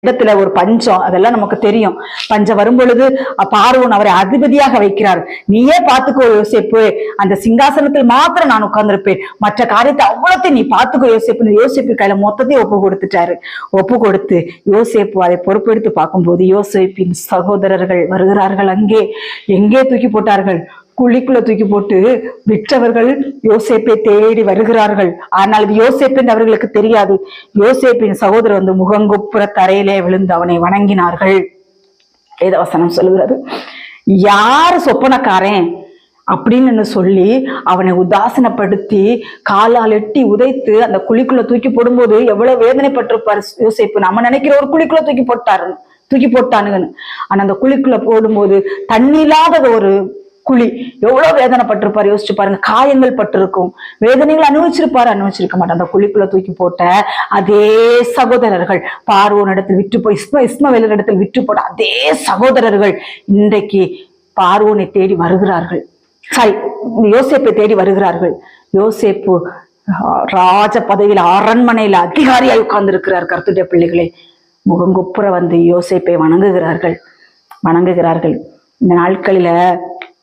இடத்துல ஒரு பஞ்சம், அதெல்லாம் நமக்கு தெரியும். பஞ்சம் வரும் பொழுது பார்வோன் அவரை அதிபதியாக வைக்கிறார். நீயே பார்த்துக்கோ யோசேப்பு, அந்த சிங்காசனத்தில் மாத்திரம் நான் உட்கார்ந்திருப்பேன், மற்ற காரியத்தை அவ்வளோத்தையும் நீ பார்த்துக்கோ யோசேப்பு. யோசேப்பு கையில மொத்தத்தையும் ஒப்பு கொடுத்துட்டாரு. ஒப்பு கொடுத்து யோசேப்பு அதை பொறுப்பெடுத்து பார்க்கும்போது யோசேப்பின் சகோதரர்கள் வருகிறார்கள். அங்கே எங்கே தூக்கி போட்டார்கள்? குழிக்குள்ள தூக்கி போட்டு விற்றவர்கள் யோசேப்பை தேடி வருகிறார்கள். ஆனால் இது யோசேப்பு என்று அவர்களுக்கு தெரியாது. யோசேப்பின் சகோதரர் வந்து முகங்குப்புற தரையிலே விழுந்து அவனை வணங்கினார்கள். வேதவசனம் சொல்லுகிறது, யாரு சொப்பனக்காரன் அப்படின்னு சொல்லி அவனை உதாசனப்படுத்தி காலால் எட்டி உதைத்து அந்த குழிக்குள்ள தூக்கி போடும்போது எவ்வளவு வேதனைப்பட்டிருப்பாரு யோசேப்பு. நம்ம நினைக்கிற ஒரு குழிக்குள்ள தூக்கி போட்டானுங்கன்னு. ஆனா அந்த குழிக்குள்ள போடும்போது தண்ணி இல்லாத ஒரு குழி, எவ்வளவு வேதனைப்பட்டிருப்பாரு யோசிச்சு பாருங்க. காயங்கள் பட்டிருக்கும், வேதனைகள் அனுபவிச்சிருக்க மாட்டார். அந்த குழிக்குள்ள தூக்கி போட்ட அதே சகோதரர்கள், பார்வோன் இடத்தில் விற்று போய் இஸ்மவேலர் இடத்தில் விற்று போட்ட அதே சகோதரர்கள் இன்றைக்கு பார்வோனை தேடி வருகிறார்கள். யோசேப்பை தேடி வருகிறார்கள். யோசேப்பு ராஜ பதவியில் அரண்மனையில அதிகாரியாய் உட்கார்ந்து இருக்கிறார். கர்த்தருடைய பிள்ளைகளே, முகங்குப்புற வந்து யோசேப்பை வணங்குகிறார்கள். இந்த நாட்களில